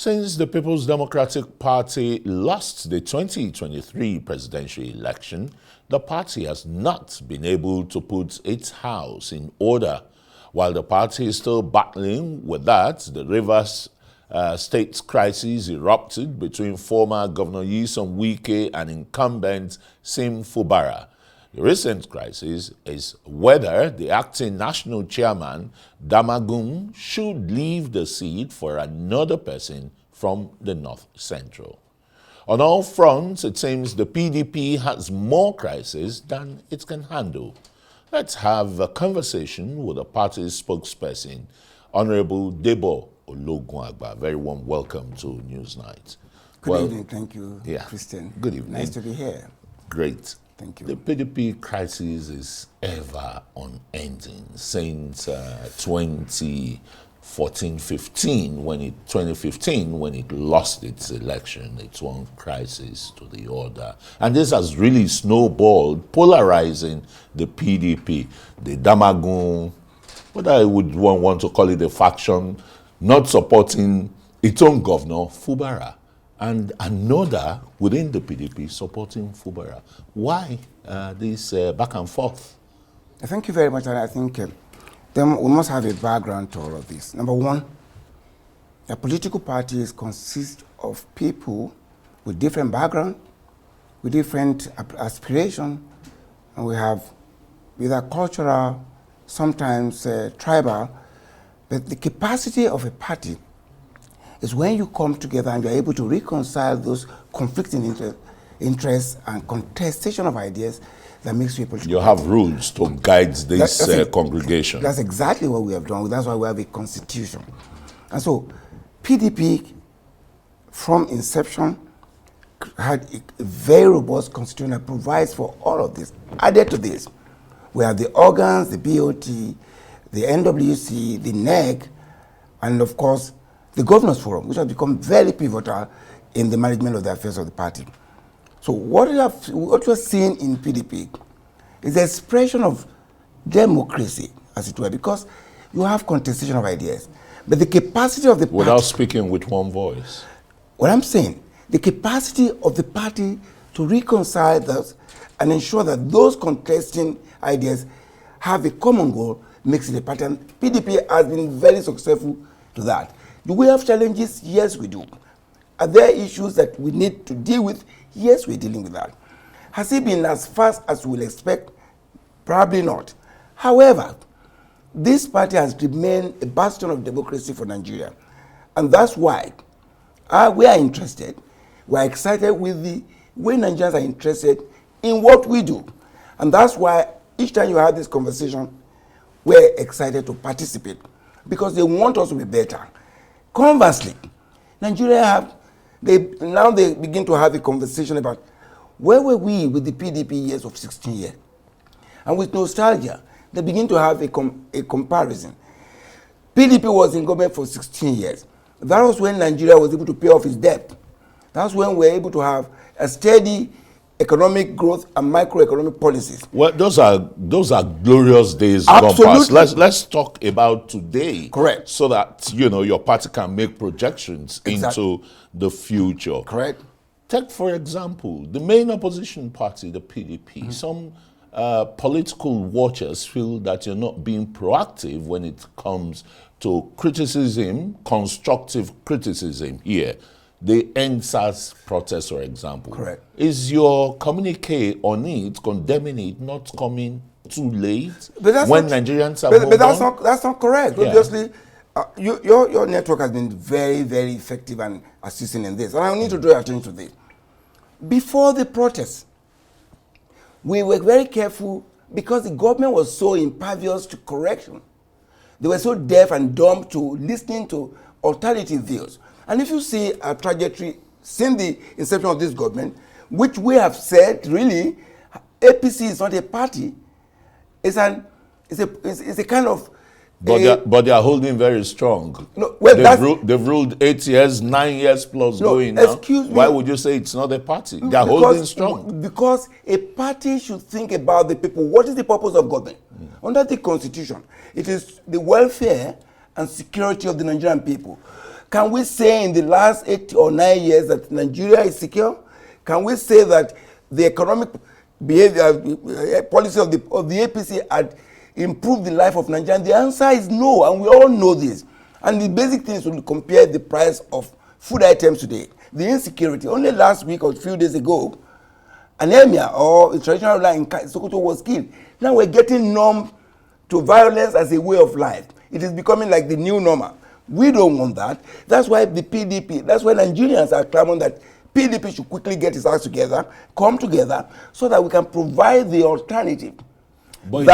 Since the People's Democratic Party lost the 2023 presidential election, the party has not been able to put its house in order. While the party is still battling with that, the Rivers State crisis erupted between former Governor Nyesom Wike and incumbent Sim Fubara. The recent crisis is whether the acting national chairman, Damagum, should leave the seat for another person from the North Central. On all fronts, it seems the PDP has more crises than it can handle. Let's have a conversation with the party's spokesperson, Honorable Debo Ologunagba. Very warm welcome to Newsnight. Good evening. Thank you, Christian. Good evening. Nice to be here. Great. Thank you. The PDP crisis is ever unending since 2014-15, when it lost its election. It's one crisis to the other. And this has really snowballed, polarizing the PDP. The Damagun, what I would want to call it, a faction not supporting its own governor, Fubara, and another within the PDP supporting Fubara. Why this back and forth? Thank you very much. And I think then we must have a background to all of this. Number one, a political party consists of people with different background, with different aspiration, and we have either cultural, sometimes tribal, but the capacity of a party is when you come together and you're able to reconcile those conflicting interests and contestation of ideas that makes people... You have rules to guide this congregation. That's exactly what we have done. That's why we have a constitution. And so PDP, from inception, had a very robust constitution that provides for all of this. Added to this, we have the organs, the BOT, the NWC, the NEC, and of course, the Governors Forum, which has become very pivotal in the management of the affairs of the party. So what you are seeing in PDP is the expression of democracy, as it were, because you have contestation of ideas. But the capacity of the party... Without speaking with one voice. What I'm saying, the capacity of the party to reconcile those and ensure that those contesting ideas have a common goal makes it a party. And PDP has been very successful to that. Do we have challenges? Yes, we do. Are there issues that we need to deal with? Yes, we're dealing with that. Has it been as fast as we'll expect? Probably not. However, this party has remained a bastion of democracy for Nigeria. And that's why we are interested, we're excited with the way Nigerians are interested in what we do. And that's why each time you have this conversation, we're excited to participate because they want us to be better. Conversely, Nigeria they begin to have a conversation about where were we with the PDP years of 16 years? And with nostalgia, they begin to have a comparison. PDP was in government for 16 years. That was when Nigeria was able to pay off its debt. That's when we were able to have a steady economic growth and microeconomic policies. Well, those are glorious days. Absolutely. Let's talk about today. Correct. So that your party can make projections into the future. Correct. Take, for example, the main opposition party, the PDP. Some political watchers feel that you're not being proactive when it comes to criticism, constructive criticism here. The NSAS protest, for example. Correct. Is your communique on it, condemning it, not coming too late when Nigerians have moved on? That's not correct. Yeah. Obviously, your network has been very, very effective and assisting in this. And I need to draw your attention to this. Before the protest, we were very careful because the government was so impervious to correction. They were so deaf and dumb to listening to alternative views. And if you see a trajectory since the inception of this government, which we have said, really, APC is not a party. It's a kind of... But they are holding very strong. No, well, they've ruled 8 years, 9 years plus going now. Excuse me. Why would you say it's not a party? They are holding strong. Because a party should think about the people. What is the purpose of government? Under the Constitution, it is the welfare and security of the Nigerian people. Can we say in the last 8 or 9 years that Nigeria is secure? Can we say that the economic behavior policy of the APC had improved the life of Nigerians? The answer is no, and we all know this. And the basic thing is to compare the price of food items today, the insecurity. Only last week or a few days ago, an emir or a traditional ruler in Sokoto was killed. Now we're getting numb to violence as a way of life. It is becoming like the new normal. We don't want that. That's why the PDP, that's why Nigerians are clamoring that PDP should quickly get its acts together, come together, so that we can provide the alternative. But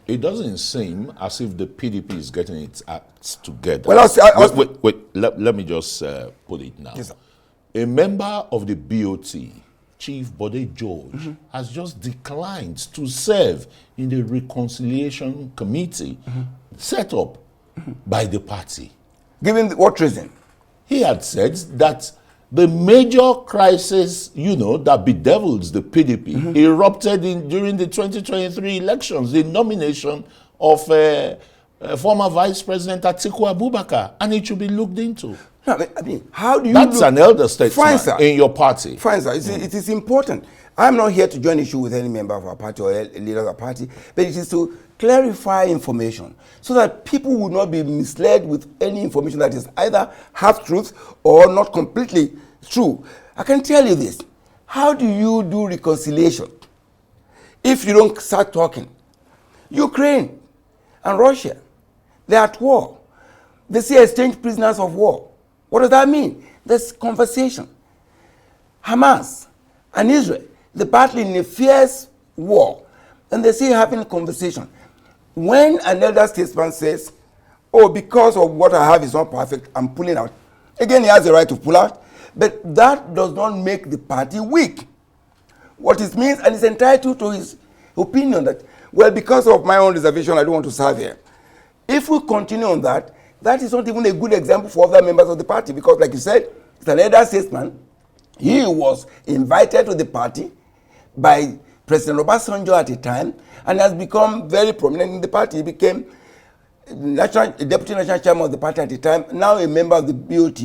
it doesn't seem as if the PDP is getting its acts together. Well, let me just put it now. Yes, sir. A member of the BOT, Chief Bode George, has just declined to serve in the Reconciliation Committee set up by the party. Given what reason? He had said that the major crisis, that bedevils the PDP erupted during the 2023 elections, the nomination of former Vice President Atiku Abubakar, and it should be looked into. No, I mean, how do you That's an elder statesman in your party. Fine, sir. It is important. I'm not here to join issue with any member of our party or a leader of our party, but it is to clarify information so that people will not be misled with any information that is either half-truth or not completely true. I can tell you this. How do you do reconciliation if you don't start talking? Ukraine and Russia, they're at war. They say exchange prisoners of war. What does that mean? There's conversation. Hamas and Israel, they're battling in a fierce war, and they say having a conversation. When an elder statesman says, oh, because of what I have is not perfect, I'm pulling out. Again, he has the right to pull out, but that does not make the party weak. What it means, and he's entitled to his opinion that, well, because of my own reservation, I don't want to serve here. If we continue on that, that is not even a good example for other members of the party, because like you said, it's an elder statesman. He was invited to the party by President Obasanjo at the time and has become very prominent in the party. He became deputy national chairman of the party at the time, now a member of the BOT.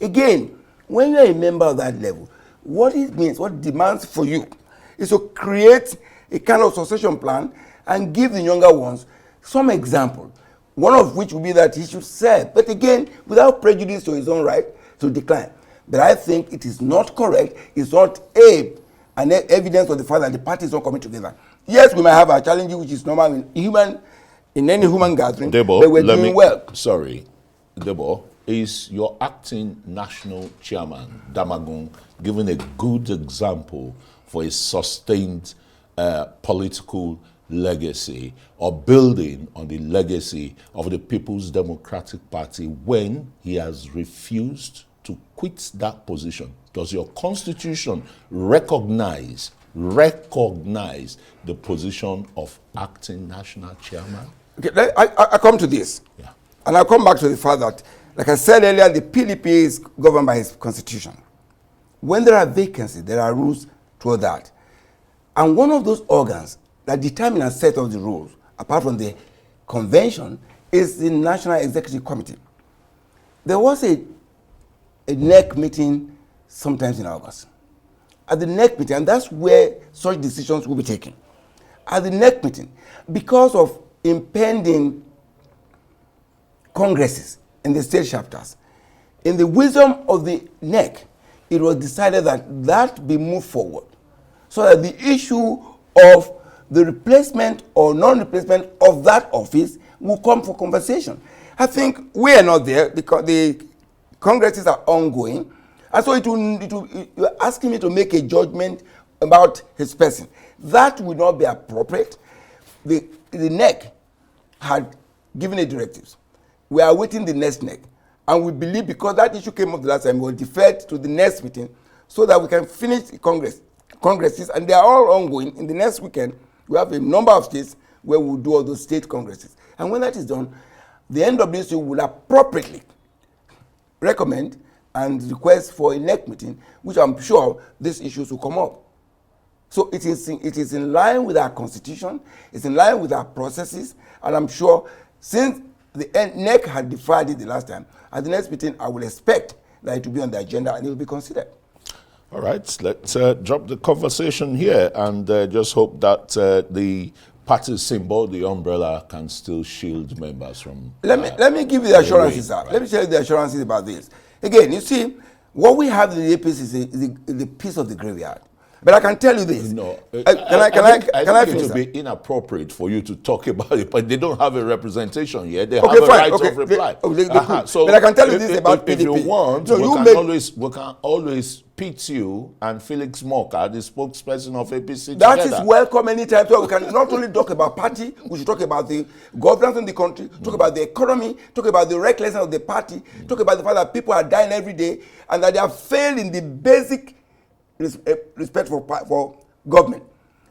Again, when you're a member of that level, what it means, what it demands for you is to create a kind of succession plan and give the younger ones some example. One of which would be that he should serve, but again, without prejudice to his own right to decline. But I think it is not correct. It's not an evidence of the fact that the party is not coming together. Yes, we might have our challenges, which is normal in any human gathering, Debo, but we're doing well. Sorry, Debo, is your acting national chairman, Damagun, giving a good example for a sustained political legacy or building on the legacy of the People's Democratic Party when he has refused to quit that position? Does your constitution recognize the position of acting national chairman? Okay, I come to this. Yeah. And I'll come back to the fact that, like I said earlier, the PDP is governed by its constitution. When there are vacancies, there are rules toward that. And one of those organs that determine and set of the rules, apart from the convention, is the National Executive Committee. There was a NEC meeting sometimes in August. At the NEC meeting, and that's where such decisions will be taken. At the NEC meeting, because of impending congresses in the state chapters, in the wisdom of the NEC, it was decided that be moved forward so that the issue of the replacement or non-replacement of that office will come for conversation. I think we are not there because the congresses are ongoing, and so you're asking me to make a judgment about his person. That would not be appropriate. The NEC had given a directives. We are awaiting the next NEC, and we believe because that issue came up the last time, we will defer to the next meeting so that we can finish the congresses, and they are all ongoing. In the next weekend, we have a number of states where we'll do all those state congresses. And when that is done, the NWC will appropriately recommend and request for a NEC meeting, which I'm sure these issues will come up. So it is in line with our constitution, it's in line with our processes, and I'm sure since the NEC had deferred it the last time. At the next meeting, I will expect that it will be on the agenda and it will be considered. All right, let's drop the conversation here and just hope that the party symbol, the umbrella, can still shield members from... Let me give you the assurances, sir. Right. Let me tell you the assurances about this. Again, you see, what we have in the APC is the piece of the graveyard. But I can tell you this. No, I think it would be inappropriate for you to talk about it, but they don't have a representation yet. They have a right of reply. So, but I can tell you this about PDP. If you want, we can always pit you and Felix Moka, the spokesperson of APC, that together. Is welcome anytime. So we can not only talk about party, we should talk about the governance in the country, talk about the economy, talk about the recklessness of the party, talk about the fact that people are dying every day and that they have failed in the basic respect for government.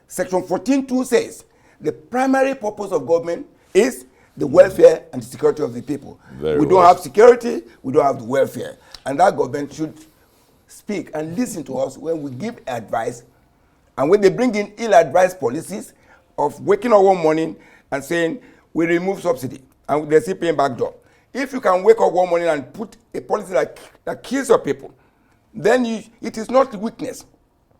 Section 14.2 says the primary purpose of government is the welfare and the security of the people. We don't have security, we don't have the welfare. And that government should speak and listen to us when we give advice, and when they bring in ill-advised policies of waking up one morning and saying we remove subsidy and they're still paying back door. If you can wake up one morning and put a policy that kills your people, then it is not weakness.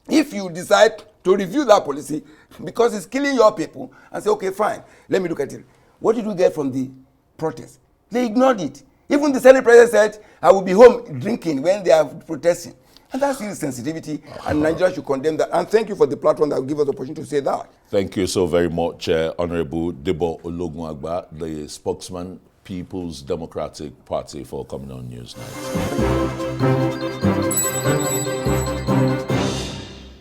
If you decide to review that policy because it's killing your people and say, okay, fine, let me look at it. What did we get from the protest? They ignored it. Even the Senate president said, I will be home drinking when they are protesting. And that's insensitivity, and Nigeria should condemn that. And thank you for the platform that will give us the opportunity to say that. Thank you so very much, Honorable Debo Ologunagba, the spokesman, People's Democratic Party, for coming on Newsnight.